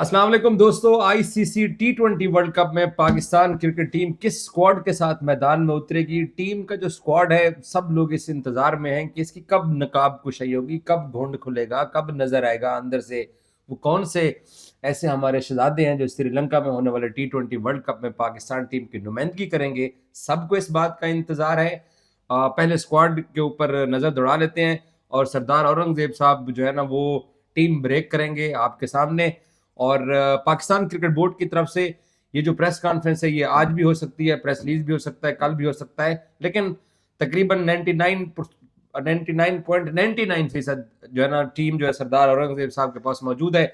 अस्सलाम वालेकुम दोस्तों। आईसीसी टी20 वर्ल्ड कप में पाकिस्तान क्रिकेट टीम किस स्क्वाड के साथ मैदान में उतरेगी। टीम का जो स्क्वाड है, सब लोग इस इंतजार में हैं कि इसकी कब नकाब कुशाई होगी, कब घुंड खुलेगा, कब नजर आएगा अंदर से वो कौन से ऐसे हमारे शहजादे हैं जो श्रीलंका में होने वाले टी20 वर्ल्ड कप में पाकिस्तान टीम की नुमाइंदगी करेंगे। सबको इस बात का इंतजार है। पहले स्क्वाड के ऊपर नजर दौड़ा लेते हैं और सरदार औरंगजेब साहब जो है ना, वो टीम ब्रेक करेंगे आपके सामने। और पाकिस्तान क्रिकेट बोर्ड की तरफ से ये जो प्रेस कॉन्फ्रेंस है, ये आज भी हो सकती है, प्रेस रिलीज भी हो सकता है, कल भी हो सकता है, लेकिन तकरीबन 99.99% जो है ना, टीम जो है सरदार औरंगजेब साहब के पास मौजूद है।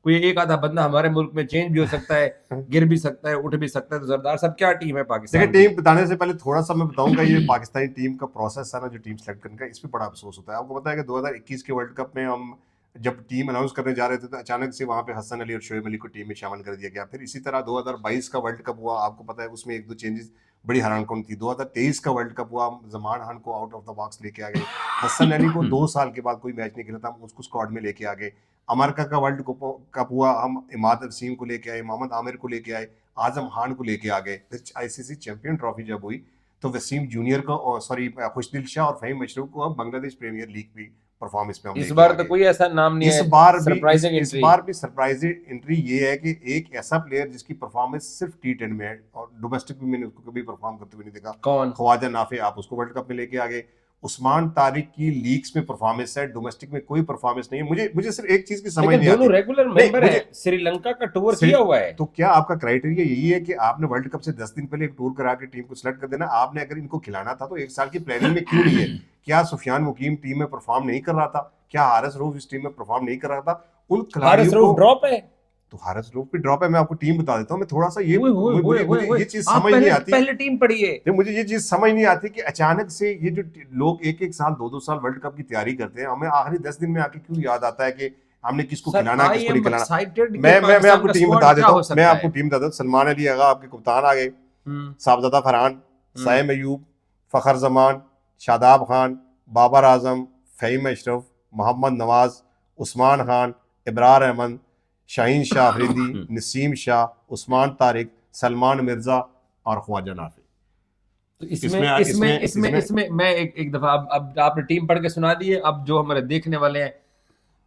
कोई एक आधा बंदा हमारे मुल्क में चेंज भी हो सकता है, गिर भी सकता है, उठ भी सकता है। तो सरदार साहब, क्या टीम है पाकिस्तान देखिए, टीम बताने से पहले थोड़ा सा मैं बताऊंगा ये पाकिस्तानी टीम का प्रोसेस है ना, जो टीम सेलेक्ट करने का, इस पे बड़ा अफसोस होता है। आपको पता है कि 2021 के वर्ल्ड कप में हम जब टीम अनाउंस करने जा रहे थे तो अचानक से वहां पे हसन अली और शोएब अली को टीम में शामिल कर दिया गया। फिर इसी तरह 2022 का वर्ल्ड कप हुआ, आपको पता है उसमें एक दो चेंजेस बड़ी हैरानकुन थी। 2023 का वर्ल्ड कप हुआ, जमान खान को आउट ऑफ द बॉक्स लेके आ गए। हसन अली को 2 साल के बाद कोई मैच नहीं खेला था, हम उसको स्क्वाड में लेके आ गए। अमेरिका का वर्ल्ड कप हुआ, हम इमाद वसीम को लेके आए, मोहम्मद आमिर को लेके आए, आजम खान को लेके आ गए। फिर आईसीसी चैंपियन ट्रॉफी जब हुई तो वसीम जूनियर को, सॉरी, खुशदिल शाह और फहीम मशरूफ को अब बांग्लादेश प्रीमियर लीग भी परफॉर्मेंस पे हम इस लेके बार आ तो गए। कोई ऐसा नाम नहीं इस है। बार सरप्राइजिंग इस एंट्री। बार भी सरप्राइजिंग एंट्री ये है कि एक ऐसा प्लेयर जिसकी परफॉर्मेंस सिर्फ टी10 में है और डोमेस्टिक में मैंने उसको कभी परफॉर्म करते हुए नहीं देखा। कौन? ख्वाजा नाफे, आप उसको वर्ल्ड कप में लेके आ गए। उस्मान तारिक की लीग्स में परफॉर्मेंस है, डोमेस्टिक में कोई परफॉर्मेंस नहीं है। मुझे सिर्फ एक चीज की समझ लेकिन नहीं आती। दोनों रेगुलर नहीं, मेंबर मुझे हैं, श्रीलंका का टूर किया हुआ है। तो क्या आपका क्राइटेरिया यही है कि आपने वर्ल्ड कप से 10 दिन पहले एक टूर करा के टीम को सिलेक्ट कर देना? आपने अगर इनको खिलाना था तो एक साल की प्लानिंग में क्यों नहीं है? क्या सुफियान मुकीम टीम में परफॉर्म नहीं कर रहा था? क्या हारिस रऊफ इस टीम में परफॉर्म नहीं कर रहा था? उन हारिस खिलाड़ियों रऊफ को ड्रॉप है। तो हारिस रऊफ भी ड्रॉप है। मैं आपको टीम बता देता हूँ। मैं थोड़ा सा ये ओए ओए ओए मुझे ओए, ये चीज आप समझ नहीं आती। पहले टीम पढ़िए। मुझे ये चीज समझ नहीं आती कि अचानक से ये जो लोग एक एक साल 2-2 साल वर्ल्ड कप की तैयारी करते हैं, हमें आखिरी 10 दिन में आके क्यों याद आता है कि हमने किसको सर, खिलाना है, आई किसको नहीं एम खिलाना। एक्साइटेड कि मैं पाकिस्तान आपको का टीम स्क्वाड बता क्या देता हो हूँ। मैं सकता आपको है। टीम बता देता हूँ। सलमान अली आगा आपके कप्तान आ गए, साबजादा फरहान, साइम अयूब, फखर जमान, शादाब खान, बाबर आजम, फहीम अशरफ, मोहम्मद नवाज, उस्मान खान, इब्रार अहमद, शाहीन शाह अफरीदी, नसीम शाह, उस्मान तारिक, सलमान मिर्जा और ख्वाजा नाफी। तो इसमें मैं एक दफा, अब आपने टीम पढ़ के सुना दी है। अब जो हमारे देखने वाले हैं,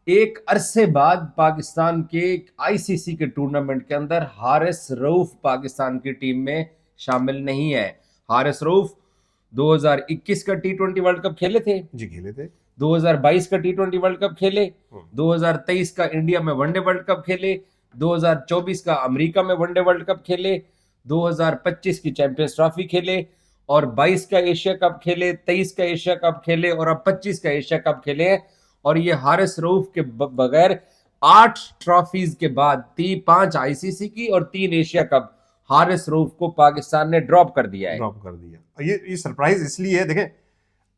एक अरसे बाद पाकिस्तान के आईसीसी के टूर्नामेंट के अंदर हारिस रऊफ पाकिस्तान की टीम में शामिल नहीं है। हारिस रऊफ 2021 का टी20 वर्ल्ड कप खेले थे जी, खेले थे। 2022 का टी20 वर्ल्ड कप खेले, 2023 का इंडिया में वनडे वर्ल्ड कप खेले, 2024 का अमेरिका में वनडे वर्ल्ड कप खेले, 2025 की चैंपियंस ट्रॉफी खेले और 22 का एशिया कप खेले, 23 का एशिया कप खेले और अब 25 का एशिया कप खेले। और ये हारिस रऊफ के बगैर 8 ट्रॉफीज के बाद 5 आईसीसी की और 3 एशिया कप हारिस रऊफ को पाकिस्तान ने ड्रॉप कर दिया है। ड्रॉप कर दिया। ये सरप्राइज इसलिए है, देखें,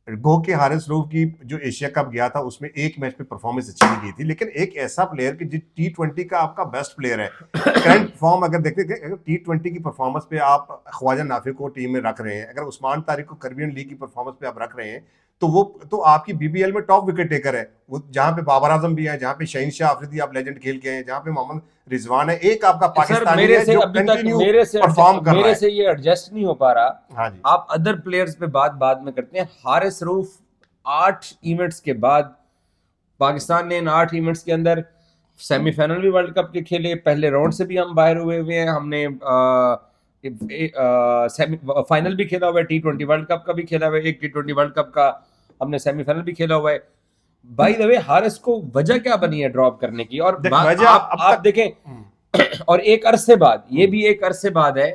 गो के हारिस रऊफ की जो एशिया कप गया था उसमें एक मैच पे परफॉर्मेंस अच्छी नहीं की थी, लेकिन एक ऐसा प्लेयर कि जो टी20 का आपका बेस्ट प्लेयर है, करंट फॉर्म अगर देखते, अगर टी20 की परफॉर्मेंस पे आप ख्वाजा नाफी को टीम में रख रहे हैं, अगर उस्मान तारिक को कैरिबियन लीग की परफॉर्मेंस पे आप रख रहे हैं, तो वो तो आपकी बीबीएल में टॉप विकेट टेकर है। वो जहां पे बाबर आजम भी है, जहां पे शहीन शाह अफरीदी आप लेजेंड खेल के हैं, जहां पे मोहम्मद रिजवान है, एक आपका पाकिस्तानी है जो कंटिन्यू परफॉर्म कर रहा है। मेरे से ये एडजस्ट नहीं हो पा रहा। हाँ जी, आप अदर प्लेयर्स पे बाद में करते हैं। हारिस रऊफ 8 इवेंट्स के बाद पाकिस्तान ने इन 8 इवेंट्स के अंदर सेमीफाइनल भी वर्ल्ड कप के खेले, पहले राउंड से भी हम बाहर हुए हैं, हमने फाइनल भी खेला हुआ है, टी20 वर्ल्ड कप का भी खेला हुआ है, एक टी20 वर्ल्ड कप का हमने सेमीफाइनल भी खेला हुआ है। बाय द वे, हारिस को वजह क्या बनी है ड्रॉप करने की? और आप देखें, और एक अरसे बाद, ये भी एक अरसे बाद है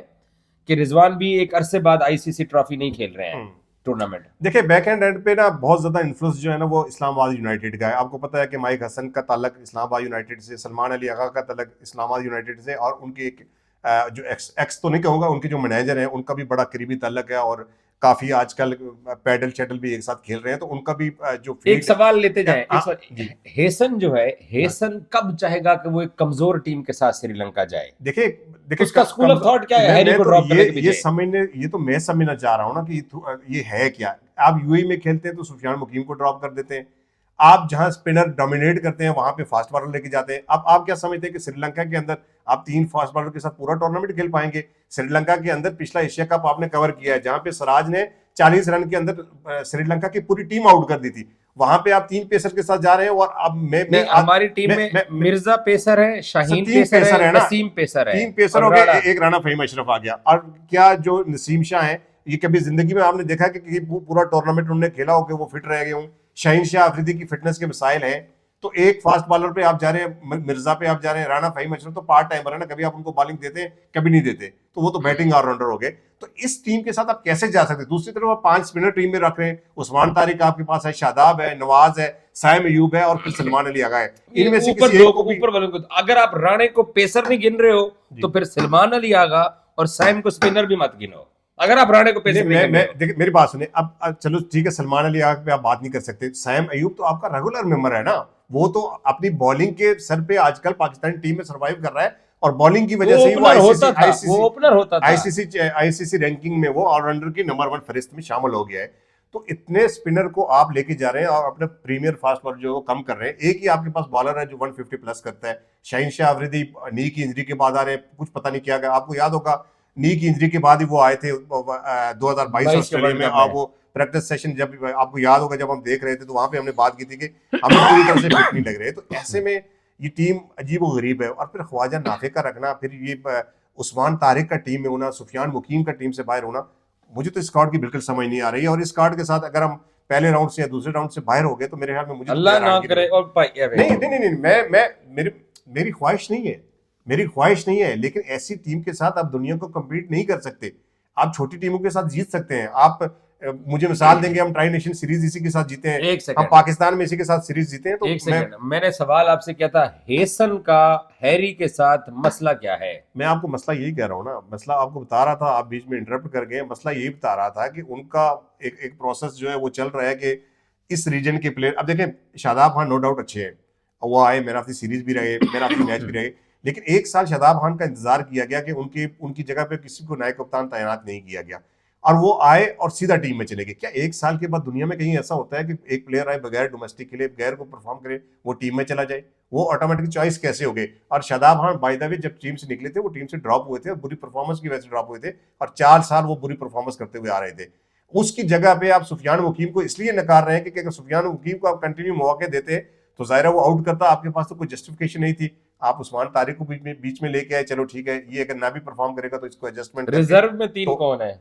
कि रिजवान भी एक अरसे बाद आईसीसी ट्रॉफी नहीं खेल रहे हैं टूर्नामेंट। देखिए, बैक एंड पे ना बहुत ज्यादा इन्फ्लुएंस जो है ना वो इस्लामाबाद यूनाइटेड का है। आपको पता है कि माइक हसन का ताल्लुक इस्लामाबाद यूनाइटेड से, सलमान अली आगा का ताल्लुक इस्लामाबाद यूनाइटेड से, और उनके एक जो एक्स तो नहीं कहूँगा, उनके जो मैनेजर हैं उनका भी बड़ा करीबी ताल्लुक है, और काफी आजकल पैडल चैटल भी एक साथ खेल रहे हैं, तो उनका भी जो एक सवाल लेते जाएं। हेसन जो है, हेसन कब चाहेगा कि वो एक कमजोर टीम के साथ श्रीलंका जाए? देखिए उसका स्कूल ऑफ थॉट क्या है हैरी को ड्रॉप करने के पीछे? ये तो मैं समझना चाह रहा हूँ ना कि ये है क्या। आप यूएई में खेलते हैं तो सुफियान मुकीम को ड्रॉप कर देते हैं, आप जहां स्पिनर डोमिनेट करते हैं वहां पे फास्ट बॉलर लेके जाते हैं। अब आप क्या समझते हैं कि श्रीलंका के अंदर आप 3 फास्ट बॉलर के साथ पूरा टूर्नामेंट खेल पाएंगे? श्रीलंका के अंदर पिछला एशिया कप आपने कवर किया है जहां पे सिराज ने 40 रन के अंदर श्रीलंका की पूरी टीम आउट कर दी थी। वहां पे आप 3 पेसर के साथ जा रहे हैं और अब मैं हमारी टीम में मिर्जा पेसर है, शाहीन पेसर है, नसीम पेसर है, 3 पेसर हो गए, एक राणा फहीम अशरफ आ गया। और क्या जो नसीम शाह है, ये कभी जिंदगी में आपने देखा कि पूरा टूर्नामेंट उन्होंने खेला हो कि वो फिट रह गए हों? शाहीन शाह अफरीदी की फिटनेस के मिसाइल हैं। तो एक फास्ट बॉलर पे आप जा रहे हैं, मिर्जा पे आप जा रहे हैं, राणा फहीम अशरफ तो पार्ट टाइमर है ना, कभी आप उनको बॉलिंग देते हैं कभी नहीं देते, तो वो तो बैटिंग ऑलराउंडर हो गए। तो इस टीम के साथ आप कैसे जा सकते हैं? दूसरी तरफ आप 5 स्पिनर टीम में रख रहे हैं, उस्मान तारिक आपके पास है, शादाब है, नवाज है, साइम अयूब है और फिर सलमान अली आगा है। इनमें से किसी एक को भी ऊपर वालों को अगर आप राणे को पेसर नहीं गिन रहे हो तो फिर सलमान अली आगा और साइम को स्पिनर भी मत गिनो। अगर आप राणे को पेसर नहीं गिन रहे हो। देखिए मेरी बात सुनिए, अब चलो ठीक है, सलमान अली आगा पे आप बात नहीं कर सकते, साइम अयूब तो आपका रेगुलर मेंबर है ना, वो तो अपनी बॉलिंग के सर पे आजकल पाकिस्तानी टीम में सर्वाइव कर रहा है और बॉलिंग की वजह से वो ओपनर होता था। आईसीसी रैंकिंग में वो ऑलराउंडर की नंबर 1 फहरिस्त में शामिल हो गया है। तो इतने स्पिनर को आप लेके जा रहे हैं और अपने प्रीमियर फास्ट बॉलर जो कम कर रहे हैं। एक ही आपके पास बॉलर है जो 150 प्लस करता है, शाहीन शाह अफरीदी नी की इंजरी के बाद आ रहे हैं, कुछ पता नहीं क्या गया। आपको याद होगा नी की इंजरी के बाद ही वो आए थे 2022 ऑस्ट्रेलिया में। आप वो प्रैक्टिस सेशन जब आपको याद होगा जब हम देख रहे थे तो वहां पे हमने बात की थी कि हमें पूरी तरह से फिट नहीं लग रहे। तो ऐसे में ये टीम अजीब व गरीब है। और फिर ख्वाजा नाफे का रखना, फिर ये उस्मान तारिक का टीम में होना, सुफियान मुकीम का टीम से बाहर होना, मुझे तो इस कार्ड की बिल्कुल समझ नहीं आ रही है। और इस कार्ड के साथ अगर हम पहले राउंड से या दूसरे राउंड से बाहर हो गए तो मेरे ख्याल में मुझे अल्लाह ना करे। और नहीं, मैं मेरी ख्वाहिश नहीं है, मेरी ख्वाहिश नहीं है, लेकिन ऐसी टीम के साथ आप दुनिया को कम्पीट नहीं कर सकते। आप छोटी टीमों के साथ जीत सकते हैं। आप मुझे मिसाल देंगे, हम ट्राई नेशन सीरीज इसी के साथ जीते हैं, हम पाकिस्तान में इसी के साथ सीरीज जीते हैं। तो एक सेकंड, मैंने सवाल आपसे किया था हेसन का हैरी के साथ मसला क्या है? मैं आपको मसला यही कह रहा हूँ ना, मसला आपको बता रहा था, आप बीच में इंटरप्ट कर गए। मसला यही बता रहा था कि उनका एक प्रोसेस जो है वो चल रहा है कि इस रीजन के प्लेयर, अब देखें शादाब खान नो डाउट अच्छे हैं, वो आए, मैन ऑफ द सीरीज भी रहे, मैन ऑफ द मैच भी रहे, लेकिन 1 साल शादाब खान का इंतजार किया गया कि उनकी जगह पे किसी को नायब कप्तान तैनात नहीं किया गया और वो आए और सीधा टीम में चले गए। क्या 1 साल के बाद दुनिया में कहीं ऐसा होता है कि एक प्लेयर आए बगैर डोमेस्टिक के लिए, बगैर को परफॉर्म करे, वो टीम में चला जाए? वो ऑटोमेटिक चॉइस कैसे हो गए? और Shadab Khan by the way जब टीम से निकले थे वो टीम से ड्रॉप हुए थे और बुरी परफॉर्मेंस की वजह से ड्रॉप हुए थे और 4 साल वो बुरी परफॉर्मेंस करते हुए आ रहे थे। उसकी जगह पे आप सुफियान मुकीम को इसलिए नकार रहे हैं कि अगर सुफियान मुकीम को आप कंटिन्यू मौके देते तो जाहिर वो आउट करता, आपके पास तो कोई जस्टिफिकेशन नहीं थी। आप उस्मान तारिक को बीच में लेके आए, चलो ठीक है, ये अगर ना भी परफॉर्म करेगा तो इसको एडजस्टमेंट। रिजर्व में 3 कौन है?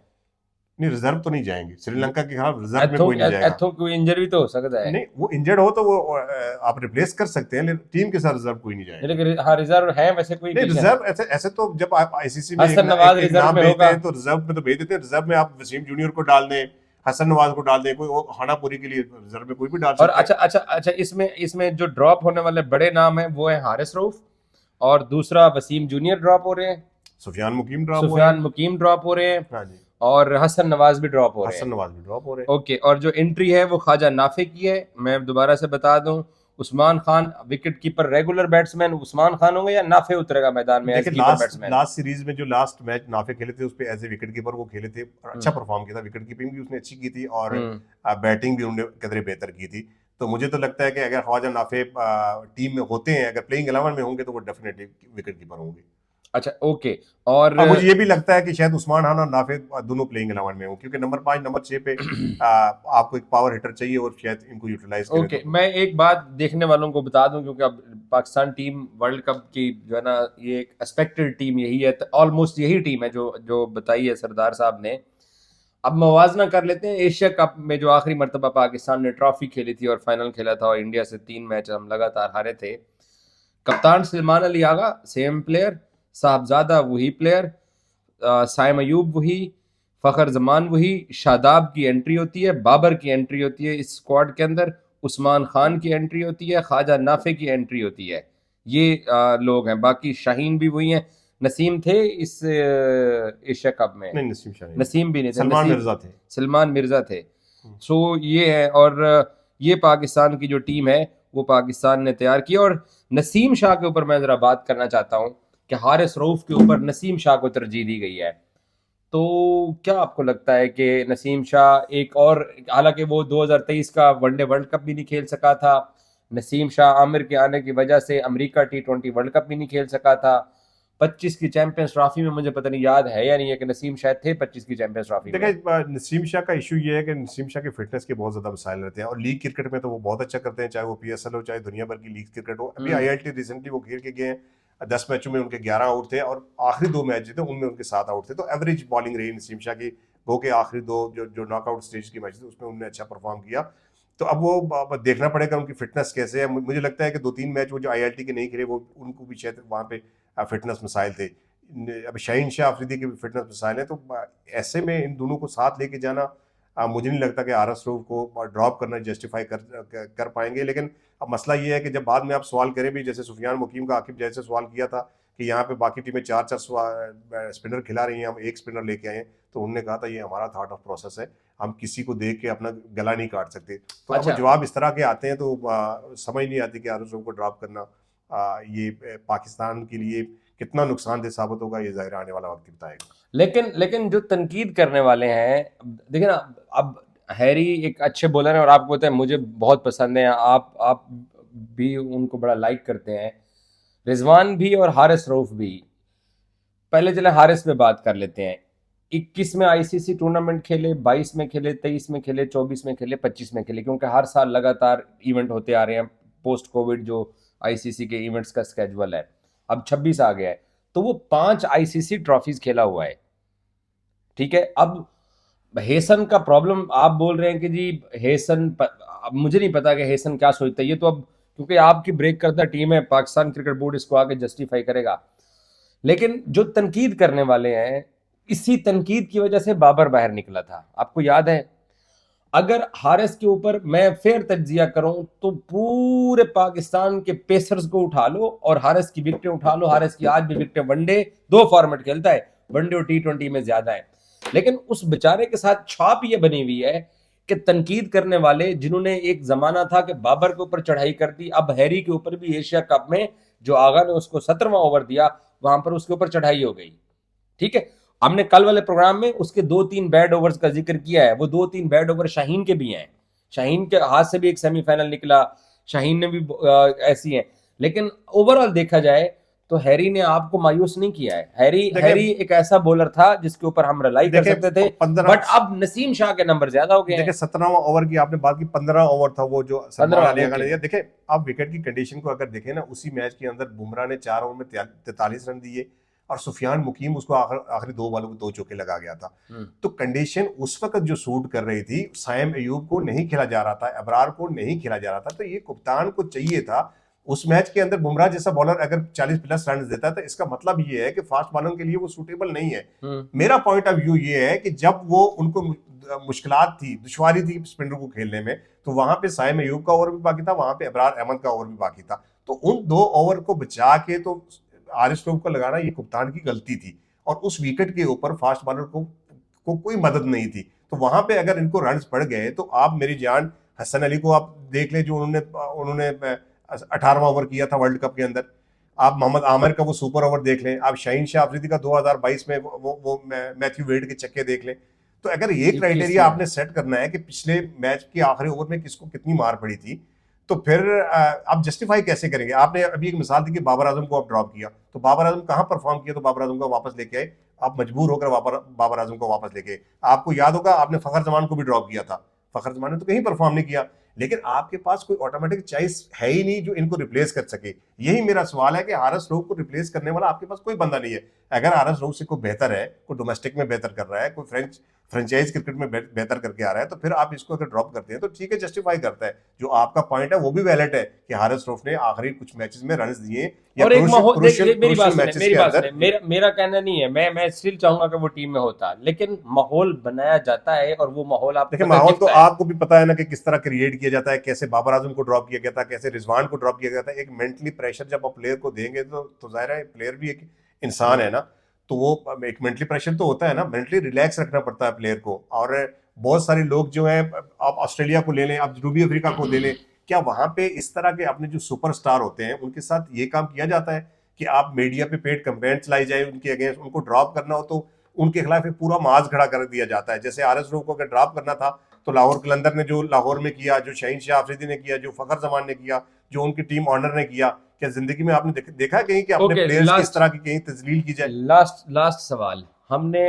नहीं, रिजर्व तो नहीं जाएंगे श्रीलंका के खिलाफ, रिजर्व में कोई नहीं जाएगा। एथो कोई इंजरी तो हो सकता है। नहीं, वो इंजर्ड हो तो वो आप रिप्लेस कर सकते हैं, लेकिन टीम के साथ रिजर्व कोई नहीं जाएगा। लेकिन हाँ, रिजर्व है वैसे कोई नहीं, रिजर्व ऐसे तो जब आप आईसीसी में हसन नवाज रिजर्व में होगा तो रिजर्व में तो भेज देते हैं। रिजर्व में आप वसीम जूनियर को डाल दें, हसन नवाज को डाल दें, कोई हानापुरी के लिए रिजर्व में कोई भी डाल सकता है। और अच्छा इसमें जो ड्रॉप होने वाले बड़े नाम हैं वो है हारिस रऊफ और दूसरा वसीम जूनियर ड्रॉप हो रहे हैं, सुफियान मुकीम ड्रॉप हो रहे हैं, हाँ जी, और हसन नवाज भी ड्रॉप हो रहे हैं। ओके, और जो एंट्री है वो ख्वाजा नाफे की है। मैं दोबारा से बता दूं, Usman Khan wicket keeper, regular batsman Usman Khan होंगे या नाफे उतरेगा मैदान में as keeper batsman? Last series में जो लास्ट मैच नाफे खेले थे उस पे एज ए विकेट कीपर वो खेले थे और अच्छा परफॉर्म किया था। विकेट कीपिंग भी उसने अच्छी की थी और बैटिंग भी उन्होंने कदरे बेहतर की थी। तो मुझे तो लगता है कि अगर ख्वाजा नाफे टीम में होते हैं, अगर प्लेइंग 11 में होंगे तो वो डेफिनेटली विकेट कीपर होंगे। अच्छा, ओके। और मुझे ये भी लगता है कि शायद उस्मान खान और नाफे दोनों प्लेइंग 11 में हो, क्योंकि नंबर 5 नंबर 6 पे आपको एक पावर हिटर चाहिए और शायद इनको यूटिलाइज करें। ओके, मैं एक बात देखने वालों को बता दूं, क्योंकि अब पाकिस्तान टीम वर्ल्ड कप की जो है ना, ये एक एक्सपेक्टेड टीम यही है, ऑलमोस्ट यही टीम है जो बताई है सरदार साहब ने। अब मवाजना कर लेते हैं एशिया कप में जो आखिरी मरतबा पाकिस्तान ने ट्रॉफी खेली थी और फाइनल खेला था और इंडिया से 3 मैच हम लगातार हारे थे। कप्तान सलमान अली आगा सेम प्लेयर, साहबजादा वही प्लेयर, साइम अयूब वही, फखर जमान वही, शादाब की एंट्री होती है, बाबर की एंट्री होती है इस स्क्वाड के अंदर, उस्मान खान की एंट्री होती है, ख्वाजा नाफे की एंट्री होती है। ये लोग हैं। बाकी शाहीन भी वही हैं। नसीम थे इस एशिया कप में? नहीं, नसीम भी नहीं थे, सलमान मिर्जा थे। सो ये है, और ये पाकिस्तान की जो टीम है वो पाकिस्तान ने तैयार की। और नसीम शाह के ऊपर मैं जरा बात करना चाहता हूँ कि हारिस रऊफ के ऊपर नसीम शाह को तरजीह दी गई है। तो क्या आपको लगता है कि नसीम शाह एक और, हालांकि वो 2023 का वनडे वर्ल्ड कप भी नहीं खेल सका था, नसीम शाह आमिर के आने की वजह से अमेरिका T20 वर्ल्ड कप भी नहीं खेल सका था, 25 की चैंपियंस ट्रॉफी में मुझे पता नहीं याद है या नहीं है कि नसीम शाह थे 25 की चैंपियंस ट्रॉफी में। देखिए नसीम शाह का इशू ये है कि नसीम शाह की फिटनेस के बहुत ज्यादा मसाइल रहते हैं, और लीग क्रिकेट में तो वो बहुत अच्छा करते हैं, चाहे वो PSL हो चाहे दुनिया भर की लीग क्रिकेट हो। अभी ILT रिसेंटली वो खेल के गए हैं, 10 मैचों में उनके 11 आउट थे, और आखिरी 2 मैच जीते उनमें उनके 7 आउट थे। तो एवरेज बॉलिंग रही नसीम शाह की, वो के आखिरी 2 जो नॉकआउट स्टेज के मैच थे उसमें उन्होंने अच्छा परफॉर्म किया। तो अब वो देखना पड़ेगा उनकी फिटनेस कैसे है। मुझे लगता है कि 2-3 मैच वो जो ILT के नहीं खेले, वो उनको भी शायद वहाँ पे फिटनेस मसाइल थे। अब शाहीन शाह अफरीदी के भी फिटनेस मसाइल हैं, तो ऐसे में इन दोनों को साथ लेके जाना, मुझे नहीं लगता कि RS रऊफ को ड्रॉप करना जस्टिफाई कर पाएंगे। लेकिन अब मसला ये है कि जब बाद में आप सवाल करें भी, जैसे सुफियान मुकीम का आकिब जैसे सवाल किया था कि यहाँ पे बाकी टीमें 4-4 स्पिनर खिला रही हैं, हम एक स्पिनर लेके आए हैं, तो उन्होंने कहा था ये हमारा थॉट ऑफ प्रोसेस है, हम किसी को देख के अपना गला नहीं काट सकते। तो अब अच्छा, जवाब इस तरह के आते हैं, तो समझ नहीं आती कि RS रऊफ को ड्रॉप करना ये पाकिस्तान के लिए कितना नुकसानदेह साबित होगा, ये जाहिर आने वाला वक्त ही बताएगा। लेकिन लेकिन जो तनकीद करने वाले हैं, देखिए ना, अब हैरी एक अच्छे बॉलर हैं और आपको पता है मुझे बहुत पसंद है, आप भी उनको बड़ा लाइक करते हैं, रिजवान भी और हारिस रऊफ भी। पहले चले हारिस पे बात कर लेते हैं। 21 में ICC टूर्नामेंट खेले, 22 में खेले, 23 में खेले, 24 में खेले, 25 में खेले, क्योंकि हर साल लगातार इवेंट होते आ रहे हैं पोस्ट कोविड जो ICC के इवेंट्स का स्केजुअल है। अब 26 आ गया है, तो वो 5 ICC ट्रॉफीज खेला हुआ है। ठीक है, अब हेसन का प्रॉब्लम आप बोल रहे हैं कि जी अब मुझे नहीं पता कि हेसन क्या सोचता है, ये तो अब क्योंकि आपकी ब्रेक करता टीम है, पाकिस्तान क्रिकेट बोर्ड इसको आगे जस्टिफाई करेगा। लेकिन जो तनकीद करने वाले हैं, इसी तनकीद की वजह से बाबर बाहर निकला था, आपको याद है। अगर हारिस के ऊपर मैं फेयर तज्जिया करूं तो पूरे पाकिस्तान के पेसर्स को उठा लो और हारिस की विकेटें उठा लो। हारिस की आज भी विकेटें, वनडे 2 फॉर्मेट खेलता है, वनडे और T20 में ज्यादा है, लेकिन उस बेचारे के साथ छाप ये बनी हुई है कि तनकीद करने वाले, जिन्होंने एक जमाना था कि बाबर के ऊपर चढ़ाई कर दी, अब हैरी के ऊपर भी एशिया कप में जो आगा ने उसको 17वां ओवर दिया, वहां पर उसके ऊपर चढ़ाई हो गई। ठीक है, हमने कल वाले प्रोग्राम में उसके 2-3 बैड ओवर्स का जिक्र किया है, वो 2-3 बैड ओवर शाहीन के भी हैं, शाहीन के हाथ से भी एक सेमीफाइनल निकला, शाहीन ने भी ऐसी है। लेकिन ओवरऑल देखा जाए तो हैरी ने आपको मायूस नहीं किया है। हैरी एक ऐसा बॉलर था जिसके ऊपर हम रिलाई कर सकते थे, बट अब नसीम शाह के नंबर ज्यादा हो गए। देखिए 17वां ओवर की आपने बात की, 15 ओवर था वो जो सलमान अली ने दिया। देखिए आप विकेट की कंडीशन को अगर देखें ना, उसी मैच के अंदर बुमराह ने 4 ओवर में 43 रन दिए, और सुफियान मुकीम उसको आखिरी 2 बॉलों में 2 चौके लगा गया था। तो कंडीशन उस वक्त जो सूट कर रही थी, साइम अयूब को नहीं खेला जा रहा था, अबरार को नहीं खेला जा रहा था, तो ये कप्तान को चाहिए था उस मैच के अंदर बुमराह जैसा बॉलर अगर 40+ रन देता है, तो इसका मतलब ये है कि फास्ट बॉलर के लिए वो सूटेबल नहीं है। मेरा पॉइंट ऑफ व्यू ये है कि जब वो उनको मुश्किलात थी, दुश्वारी थी स्पिनर को खेलने में, तो वहां पे साइम अयूब का ओवर भी बाकी था, वहां पे अबरार अहमद का ओवर भी बाकी था। तो उन 2 ओवर को बचा के तो RS रऊफ को लगाना ये कप्तान की गलती थी, और उस विकेट के ऊपर फास्ट बॉलर को कोई मदद नहीं थी। तो वहां पे अगर इनको रन पड़ गए, तो आप मेरी जान हसन अली को आप देख ले, जो उन्होंने 18वां ओवर किया था वर्ल्ड कप के अंदर। आप मोहम्मद आमिर का वो सुपर ओवर देख लें, आप शाहीन शाह अफरीदी का 2022 में वो मैथ्यू वेड के चक्के देख लें। तो अगर ये क्राइटेरिया आपने सेट करना है कि पिछले मैच के आखिरी ओवर में किसको कितनी मार पड़ी थी, तो फिर आप जस्टिफाई कैसे करेंगे। आपने अभी एक मिसाल दी कि बाबर आजम को आप ड्रॉप किया, तो बाबर आजम कहां परफॉर्म किया, तो बाबर आजम को वापस लेके आए, आप मजबूर होकर बाबर आजम को वापस लेके आए। आपको याद होगा आपने फखर जमान को भी ड्रॉप किया था, फखर जमान ने तो कहीं परफॉर्म नहीं किया। लेकिन आपके पास कोई ऑटोमेटिक चॉइस है ही नहीं जो इनको रिप्लेस कर सके। यही मेरा सवाल है कि RS रऊफ को रिप्लेस करने वाला आपके पास कोई बंदा नहीं है। अगर RS रऊफ से कोई बेहतर है, कोई डोमेस्टिक में बेहतर कर रहा है, कोई फ्रेंचाइज क्रिकेट में बेहतर करके आ रहा है, तो फिर आप इसको अगर ड्रॉप करते हैं तो ठीक है, जस्टिफाई करता है। जो आपका पॉइंट है वो भी वैलिड है कि RS रऊफ ने आखिरी कुछ मैचेस में रन दिए, और एक माहौल, मेरी बात अंदर। मेरा कहना नहीं है, मैं स्टिल चाहूंगा कि वो टीम में होता, लेकिन माहौल बनाया जाता है, और वो माहौल आप देखिए माहौल तो आपको भी पता है ना कि किस तरह क्रिएट किया जाता है, कैसे बाबर आजम को ड्रॉप किया गया था, कैसे रिजवान को ड्रॉप किया गया था। एक मेंटली प्रेशर जब आप प्लेयर को देंगे तो जाहिर है प्लेयर भी एक इंसान है ना, तो वो एक मेंटली प्रेशर तो होता है ना, मेंटली रिलैक्स रखना पड़ता है प्लेयर को। और बहुत सारे लोग जो है, आप ऑस्ट्रेलिया को ले लें, आप जनूबी अफ्रीका को ले लें, क्या वहां पे इस तरह के अपने जो सुपरस्टार होते हैं उनके साथ ये काम किया जाता है कि आप मीडिया पे पेड कंप्लेंट चलाई जाए उनके अगेंस्ट, उनको ड्रॉप करना हो तो उनके खिलाफ एक पूरा माज खड़ा कर दिया जाता है। जैसे आर एस को अगर ड्रॉप करना था तो लाहौर कलंदर ने जो लाहौर में किया, जो शहीन शाह अफरीदी ने किया, जो फखर जमान ने किया, जो उनकी टीम ऑनर ने किया, क्या जिंदगी में आपने देखा है कहीं कि अपने प्लेयर्स की इस तरह की कहीं तजलील की जाए? लास्ट सवाल, हमने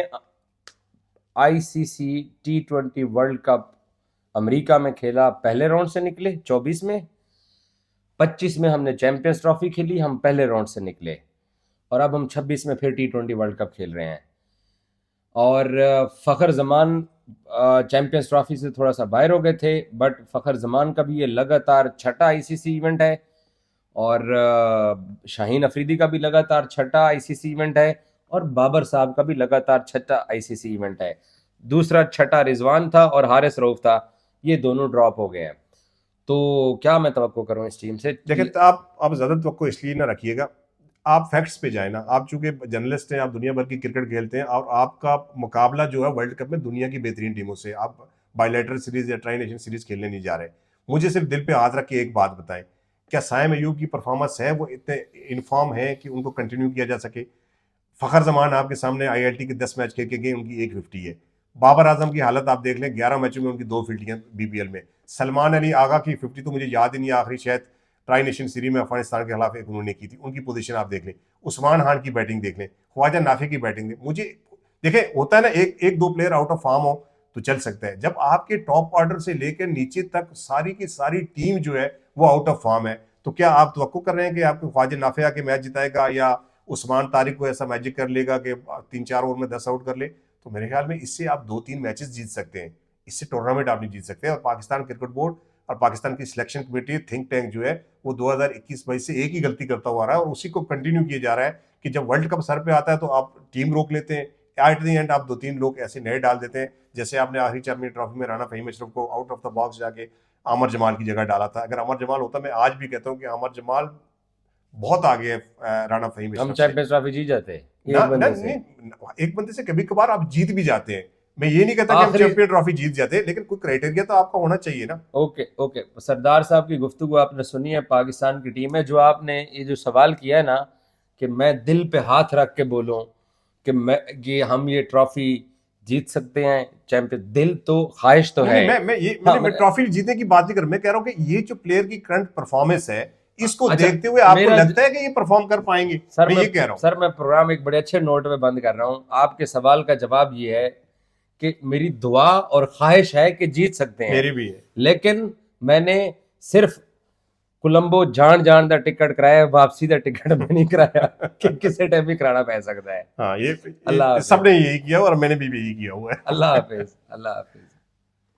ICC T20 world cup America में खेला, पहले राउंड से निकले 24 में, 25 में हमने चैंपियंस ट्रॉफी खेली, हम पहले राउंड से निकले, और अब हम 26 में फिर T20 वर्ल्ड कप खेल रहे हैं। और फ़खर जमान चैंपियंस ट्रॉफी से थोड़ा सा बाहर हो गए थे, बट फ़खर जमान का भी ये लगातार छठा आईसीसी इवेंट है, और शाहीन अफरीदी का भी लगातार छठा आईसीसी इवेंट है, और बाबर साहब का भी लगातार छठा आईसीसी इवेंट है। दूसरा छठा रिजवान था और हारिस रऊफ था, ये दोनों ड्रॉप हो गए हैं। तो क्या मैं तवक्को करूं इस टीम से? देखिए, तो आप ज़्यादा तवक्को इसलिए ना रखिएगा, आप फैक्ट्स पे जाए ना। आप चूंकि जर्नलिस्ट हैं, आप दुनिया भर की क्रिकेट खेलते हैं, और आपका मुकाबला जो है वर्ल्ड कप में दुनिया की बेहतरीन टीमों से, आप बायलैटरल सीरीज या ट्राई नेशन सीरीज खेलने नहीं जा रहे। मुझे सिर्फ दिल पे हाथ रख के एक बात बताएं, क्या साइम अयूब की परफॉर्मेंस है वो इतने इनफॉर्म है कि उनको कंटिन्यू किया जा सके? फखर जमान आपके सामने आईएलटी के 10 मैच खेल के गए, उनकी 150 है। बाबर आजम की हालत आप देख लें, 11 मैचों में उनकी 2 फील्डियां बीपीएल में। सलमान अली आगा की 50 तो मुझे याद ही नहीं, आखिरी शायद ट्राई नेशन सीरीज में अफगानिस्तान के खिलाफ एक उन्होंने की थी। उनकी पोजीशन आप देख लें, उस्मान खान की बैटिंग देख लें, ख्वाजा नाफी की बैटिंग देख। मुझे देखें, होता है ना, एक दो प्लेयर आउट ऑफ फॉर्म हो तो चल सकता है, जब आपके टॉप ऑर्डर से लेकर नीचे तक सारी की सारी टीम जो है वो आउट ऑफ फॉर्म है, तो क्या आप तवक्को कर रहे हैं कि आपको ख्वाजा नाफिया के मैच जिताएगा या उस्मान तारिक को ऐसा मैजिक कर लेगा कि 3-4 ओवर में 10 आउट कर ले? तो मेरे ख्याल में इससे आप 2-3 मैचेस जीत सकते हैं, इससे टूर्नामेंट आप नहीं जीत सकते। और पाकिस्तान क्रिकेट बोर्ड और पाकिस्तान की सिलेक्शन कमेटी, थिंक टैंक जो है, वो 2021-22 से एक ही गलती करता हुआ रहा है और उसी को कंटिन्यू किया जा रहा है कि जब वर्ल्ड कप सर पे आता है तो आप टीम रोक लेते हैं, एट द एंड आप 2-3 लोग ऐसे नए डाल देते हैं। जैसे आपने आखिरी चैंपियन ट्रॉफी में राना फहीम अशरफ को आउट ऑफ द बॉक्स जाके अमर जमाल की जगह डाला था। अगर अमर जमाल होता, मैं आज भी कहता हूँ कि अमर जमाल बहुत आगे है राना फहीम हम अशरफ से। चैंपियंस ट्रॉफी जीत जाते ना, एक बंदे से कभी कभार आप जीत भी जाते हैं। मैं ये नहीं कहता कि हम चैंपियन ट्रॉफी जीत जाते हैं, लेकिन कोई क्राइटेरिया तो आपका होना चाहिए ना। ओके, सरदार साहब की गुफ्तगू आपने सुनी है, पाकिस्तान की टीम है। जो आपने ये जो सवाल किया है ना कि मैं दिल पे हाथ रख के बोलूं कि हम ये ट्रॉफी जीत सकते हैं, चैंपियन, दिल तो ख्वाहिश तो है। मैं ट्रॉफी जीतने की बात नहीं कर रहा, मैं कह रहा हूं कि ये जो प्लेयर की करंट परफॉर्मेंस है, इसको देखते हुए आपको लगता है कि ये परफॉर्म कर पाएंगे? सर, मैं ये कह रहा हूं। सर, मैं प्रोग्राम एक बड़े अच्छे नोट पे बंद कर रहा हूं। आपके सवाल का जवाब ये है कि मेरी दुआ और ख्वाहिश है कि जीत सकते हैं, मेरी भी है, लेकिन मैंने सिर्फ कोलंबो जान दा टिकट कराया, वापसी दा टिकट में नहीं कराया कि किसी टाइम भी कराना पै सकता है। हाँ, ये सबने यही किया और मैंने भी यही किया हुआ है। अल्लाह हाफिज।